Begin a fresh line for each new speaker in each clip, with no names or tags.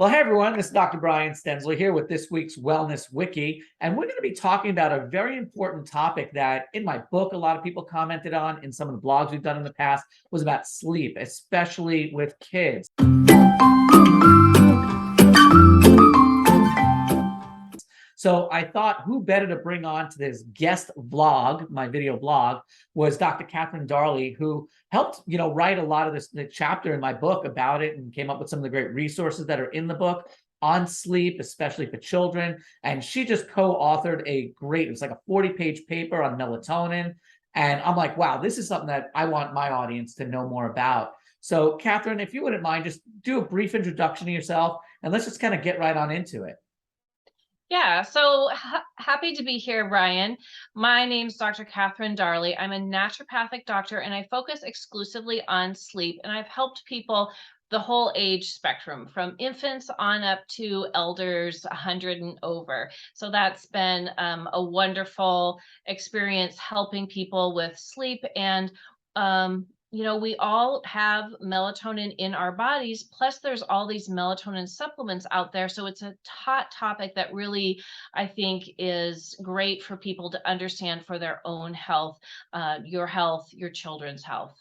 Well, hey everyone, this is Dr. Brian Stenzler here with this week's Wellness Wiki, and we're going to be talking about a very important topic that in my book, a lot of people commented on, in some of the blogs we've done in the past, was about sleep, especially with kids. So I thought who better to bring on to this guest vlog, my video blog, was Dr. Catherine Darley, who helped, write a lot of the chapter in my book about it and came up with some of the great resources that are in the book on sleep, especially for children. And she just co-authored it was like a 40-page paper on melatonin. And I'm like, wow, this is something that I want my audience to know more about. So Catherine, if you wouldn't mind, just do a brief introduction to yourself and let's just kind of get right on into it.
Yeah, so happy to be here, Brian. My name's Dr. Catherine Darley. I'm a naturopathic doctor and I focus exclusively on sleep. And I've helped people the whole age spectrum, from infants on up to elders 100 and over. So that's been a wonderful experience helping people with sleep. And we all have melatonin in our bodies, plus there's all these melatonin supplements out there. So it's a hot topic that really, I think, is great for people to understand for their own health, your children's health.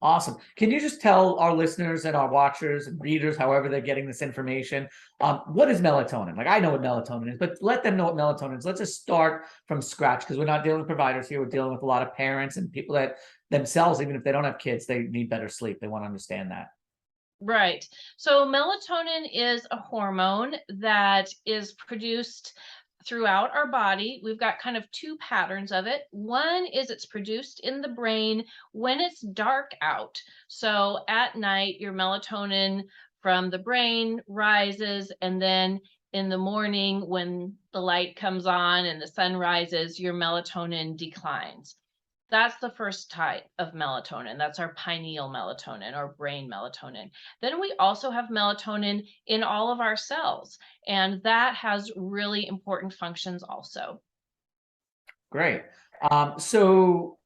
Awesome. Can you just tell our listeners and our watchers and readers, however they're getting this information, what is melatonin? Like, I know what melatonin is, but let them know what melatonin is. Let's just start from scratch, because we're not dealing with providers here. We're dealing with a lot of parents and people that themselves, even if they don't have kids, they need better sleep. They want to understand that.
Right. So melatonin is a hormone that is produced throughout our body. We've got kind of two patterns of it. One is it's produced in the brain when it's dark out. So at night, your melatonin from the brain rises, and then in the morning, when the light comes on and the sun rises, your melatonin declines. That's the first type of melatonin. That's our pineal melatonin or brain melatonin. Then we also have melatonin in all of our cells, and that has really important functions also.
Great. So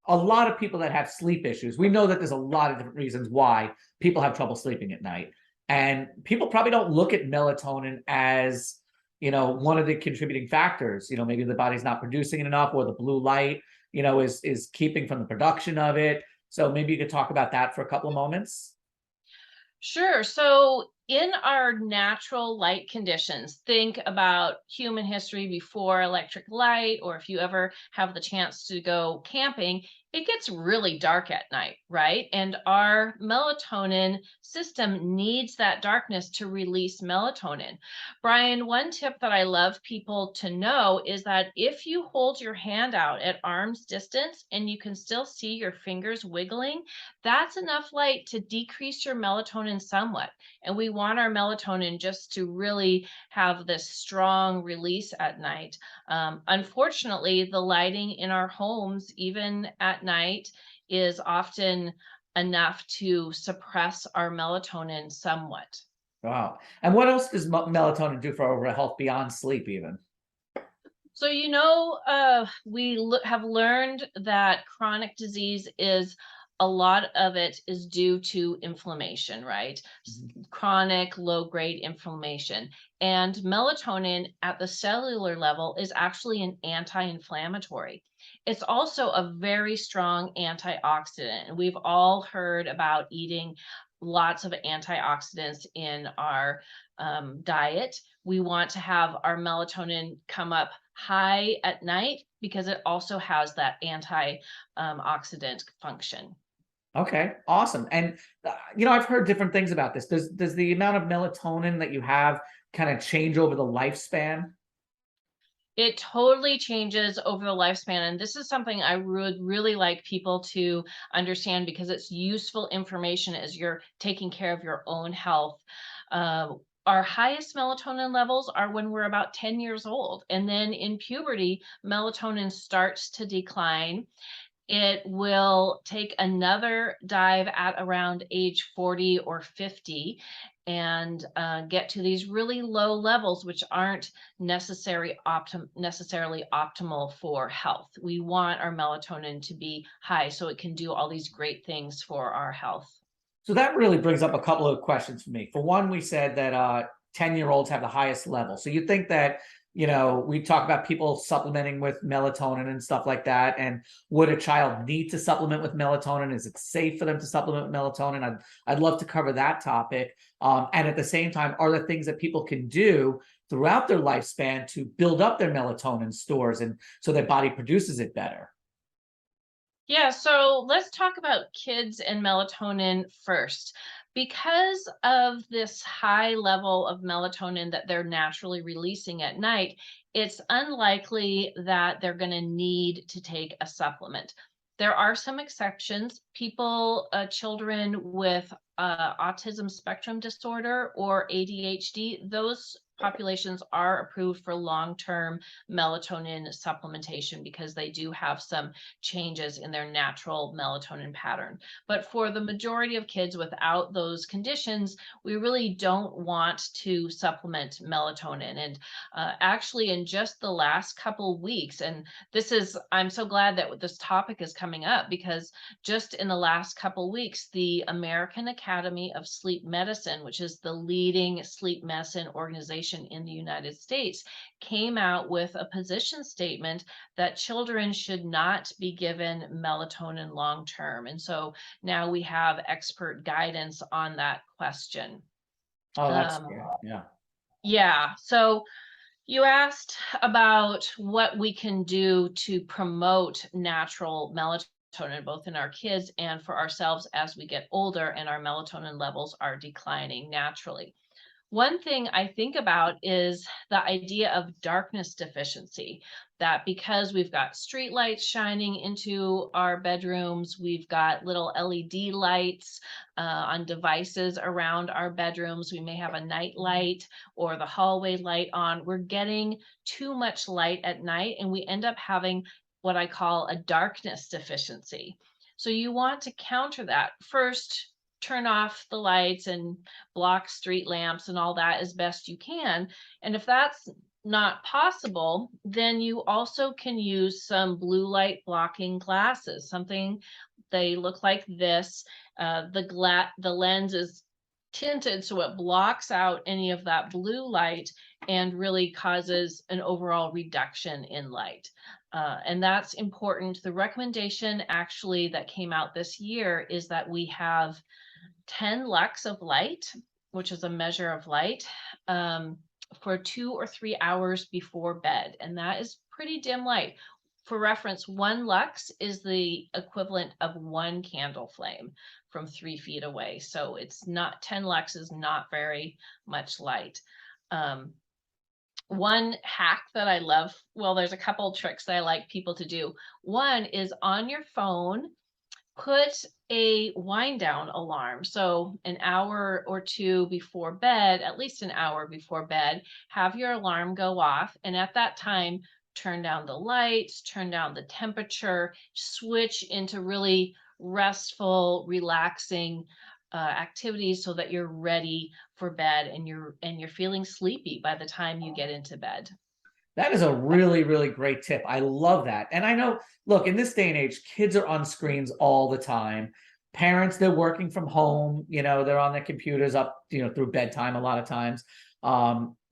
a lot of people that have sleep issues, we know that there's a lot of different reasons why people have trouble sleeping at night. And people probably don't look at melatonin as, one of the contributing factors. Maybe the body's not producing it enough, or the blue light, is keeping from the production of it. So maybe you could talk about that for a couple of moments.
Sure. So in our natural light conditions, think about human history before electric light, or if you ever have the chance to go camping, it gets really dark at night, right? And our melatonin system needs that darkness to release melatonin. Brian, one tip that I love people to know is that if you hold your hand out at arm's distance and you can still see your fingers wiggling, that's enough light to decrease your melatonin somewhat. And we want our melatonin just to really have this strong release at night. Unfortunately, the lighting in our homes, even at night, is often enough to suppress our melatonin somewhat.
Wow. And what else does melatonin do for overall health beyond sleep even?
So, we have learned that chronic disease is a lot of it is due to inflammation, right? Chronic low-grade inflammation. And melatonin at the cellular level is actually an anti-inflammatory. It's also a very strong antioxidant. And we've all heard about eating lots of antioxidants in our diet. We want to have our melatonin come up high at night because it also has that antioxidant function.
Okay, awesome. And I've heard different things about this. Does the amount of melatonin that you have kind of change over the lifespan?
It totally changes over the lifespan. And this is something I would really like people to understand because it's useful information as you're taking care of your own health. Our highest melatonin levels are when we're about 10 years old. And then in puberty, melatonin starts to decline. It will take another dive at around age 40 or 50 and get to these really low levels, which aren't necessarily optimal for health. We want our melatonin to be high so it can do all these great things for our health.
So that really brings up a couple of questions for me. For one, we said that 10-year-olds have the highest level. So you think that, we talk about people supplementing with melatonin and stuff like that. And would a child need to supplement with melatonin? Is it safe for them to supplement with melatonin? I'd love to cover that topic. And at the same time, are there things that people can do throughout their lifespan to build up their melatonin stores and so their body produces it better?
Yeah, so let's talk about kids and melatonin first. Because of this high level of melatonin that they're naturally releasing at night, it's unlikely that they're going to need to take a supplement. There are some exceptions. Children with autism spectrum disorder or ADHD, those populations are approved for long-term melatonin supplementation because they do have some changes in their natural melatonin pattern. But for the majority of kids without those conditions, we really don't want to supplement melatonin. And actually, in just the last couple weeks, and I'm so glad that this topic is coming up because just in the last couple weeks, the American Academy of Sleep Medicine, which is the leading sleep medicine organization in the United States, came out with a position statement that children should not be given melatonin long term. And so now we have expert guidance on that question.
Oh, that's good. Yeah.
Yeah. So you asked about what we can do to promote natural melatonin, both in our kids and for ourselves as we get older and our melatonin levels are declining naturally. One thing I think about is the idea of darkness deficiency, that because we've got street lights shining into our bedrooms, we've got little LED lights on devices around our bedrooms, we may have a night light or the hallway light on. We're getting too much light at night and we end up having what I call a darkness deficiency. So you want to counter that. First, turn off the lights and block street lamps and all that as best you can. And if that's not possible, then you also can use some blue light blocking glasses. They look like this. The lens is tinted so it blocks out any of that blue light and really causes an overall reduction in light. And that's important. The recommendation actually that came out this year is that we have 10 lux of light, which is a measure of light, for 2 or 3 hours before bed. And that is pretty dim light. For reference, 1 lux is the equivalent of 1 candle flame from 3 feet away. So 10 lux is not very much light. One hack that I love, well, there's a couple tricks that I like people to do. One is on your phone, put a wind down alarm. So an hour or two before bed, at least an hour before bed, have your alarm go off. And at that time, turn down the lights, turn down the temperature, switch into really restful, relaxing activities so that you're ready for bed and you're feeling sleepy by the time you get into bed.
That is a really, really great tip. I love that. And I know, look, in this day and age, kids are on screens all the time. Parents, they're working from home, they're on their computers up, through bedtime a lot of times.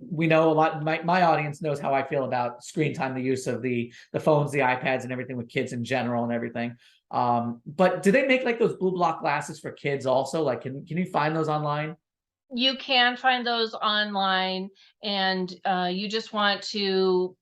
We know a lot, my audience knows how I feel about screen time, the use of the phones, the iPads, and everything with kids in general and everything. But do they make like those blue block glasses for kids also? Like, can you find those online?
You can find those online, and you just want to,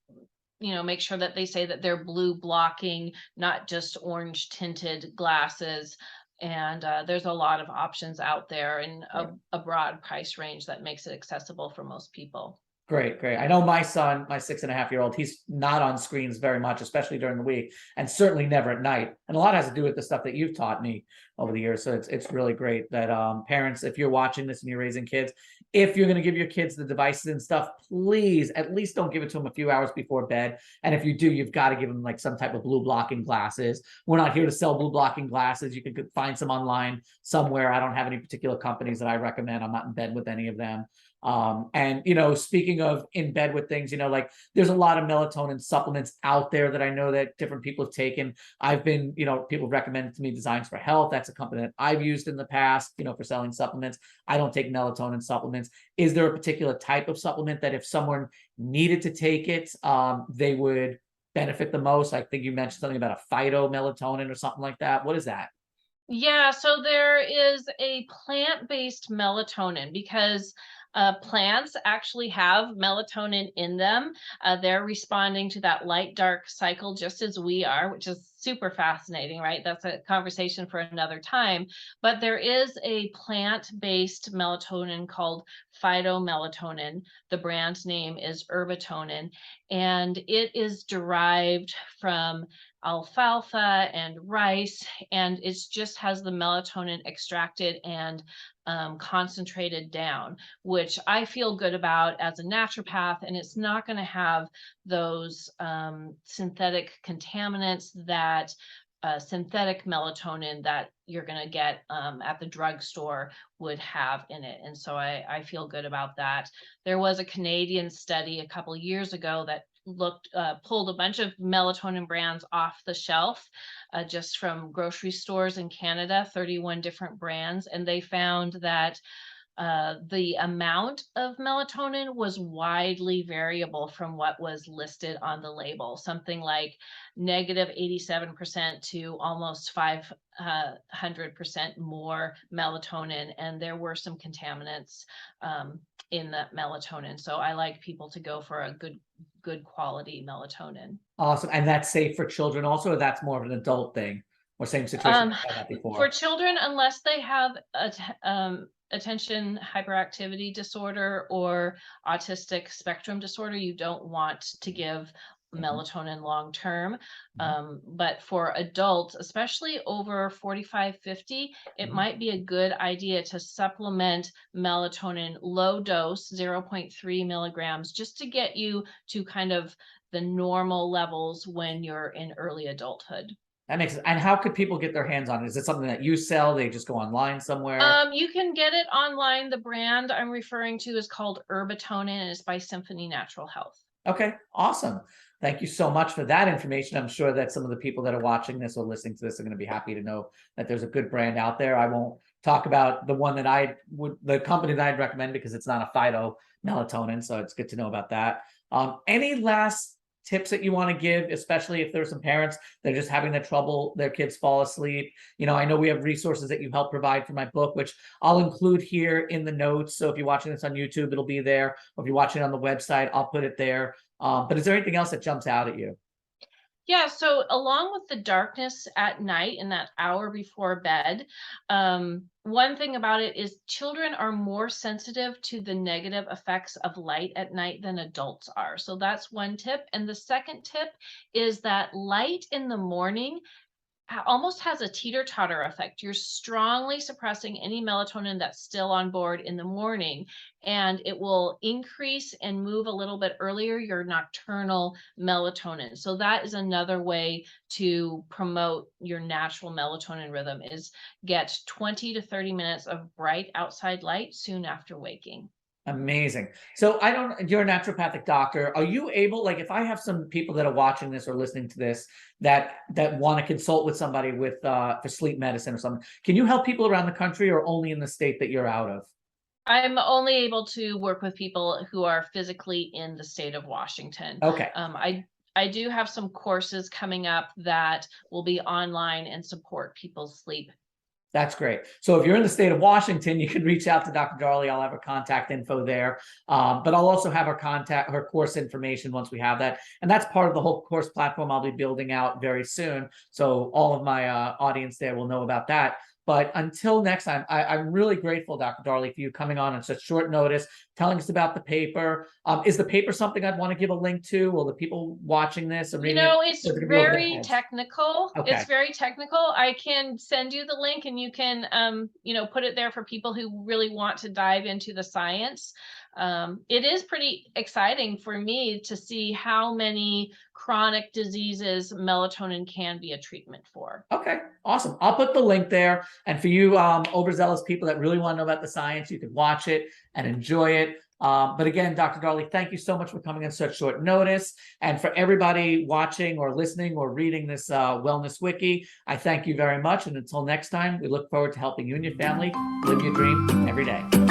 make sure that they say that they're blue blocking, not just orange tinted glasses. And there's a lot of options out there in a broad price range that makes it accessible for most people.
Great, great. I know my son, my 6.5-year-old, he's not on screens very much, especially during the week, and certainly never at night. And a lot has to do with the stuff that you've taught me over the years. So it's really great that parents, if you're watching this and you're raising kids, if you're going to give your kids the devices and stuff, please at least don't give it to them a few hours before bed. And if you do, you've got to give them like some type of blue blocking glasses. We're not here to sell blue blocking glasses. You can find some online somewhere. I don't have any particular companies that I recommend. I'm not in bed with any of them. And, speaking of in bed with things, like there's a lot of melatonin supplements out there that I know that different people have taken. I've been, people recommended to me Designs for Health. That's a company that I've used in the past, for selling supplements. I don't take melatonin supplements. Is there a particular type of supplement that if someone needed to take it, they would benefit the most? I think you mentioned something about a phytomelatonin or something like that. What is that?
Yeah, so there is a plant-based melatonin because plants actually have melatonin in them. They're responding to that light-dark cycle just as we are, which is super fascinating, right? That's a conversation for another time. But there is a plant-based melatonin called phytomelatonin. The brand name is Herbatonin, and it is derived from alfalfa and rice, and it just has the melatonin extracted and concentrated down, which I feel good about as a naturopath. And it's not going to have those synthetic contaminants that synthetic melatonin that you're going to get at the drugstore would have in it. And so I feel good about that. There was a Canadian study a couple of years ago that pulled a bunch of melatonin brands off the shelf just from grocery stores in Canada, 31 different brands, and they found that the amount of melatonin was widely variable from what was listed on the label, something like negative 87% to almost 500% more melatonin. And there were some contaminants in that melatonin. So I like people to go for a good quality melatonin.
Awesome. And that's safe for children also, or that's more of an adult thing, or same situation I had
For
before?
children, unless they have attention hyperactivity disorder or autistic spectrum disorder, you don't want to give melatonin long term. But for adults, especially over 45, 50, it might be a good idea to supplement melatonin low dose, 0.3 milligrams, just to get you to kind of the normal levels when you're in early adulthood.
That makes sense. And how could people get their hands on it? Is it something that you sell? They just go online somewhere?
You can get it online. The brand I'm referring to is called Herbatonin and it's by Symphony Natural Health.
Okay, awesome. Thank you so much for that information. I'm sure that some of the people that are watching this or listening to this are going to be happy to know that there's a good brand out there. I won't talk about the one that the company that I'd recommend because it's not a phytomelatonin, so it's good to know about that. Any last tips that you want to give, especially if there's some parents that are just having the trouble, their kids fall asleep? I know we have resources that you help provide for my book, which I'll include here in the notes. So if you're watching this on YouTube, it'll be there. Or if you're watching it on the website, I'll put it there. But is there anything else that jumps out at you?
Yeah, so along with the darkness at night in that hour before bed, one thing about it is children are more sensitive to the negative effects of light at night than adults are. So that's one tip. And the second tip is that light in the morning almost has a teeter-totter effect. You're strongly suppressing any melatonin that's still on board in the morning, and it will increase and move a little bit earlier your nocturnal melatonin. So that is another way to promote your natural melatonin rhythm is get 20 to 30 minutes of bright outside light soon after waking.
Amazing. So you're a naturopathic doctor. Are you able, like if I have some people that are watching this or listening to this that want to consult with somebody with for sleep medicine or something, can you help people around the country or only in the state that you're out of?
I'm only able to work with people who are physically in the state of Washington.
Okay.
I do have some courses coming up that will be online and support people's sleep.
That's great. So if you're in the state of Washington, you can reach out to Dr. Darley. I'll have her contact info there. But I'll also have her course information once we have that. And that's part of the whole course platform I'll be building out very soon. So all of my audience there will know about that. But until next time, I'm really grateful, Dr. Darley, for you coming on such short notice, telling us about the paper. Is the paper something I'd want to give a link to? Will the people watching this or reading
it's very technical.
Okay.
It's very technical. I can send you the link and you can, put it there for people who really want to dive into the science. It is pretty exciting for me to see how many chronic diseases melatonin can be a treatment for.
Okay, awesome. I'll put the link there. And for you overzealous people that really want to know about the science, you can watch it and enjoy it. But again, Dr. Darley, thank you so much for coming on such short notice. And for everybody watching or listening or reading this Wellness Wiki, I thank you very much. And until next time, we look forward to helping you and your family live your dream every day.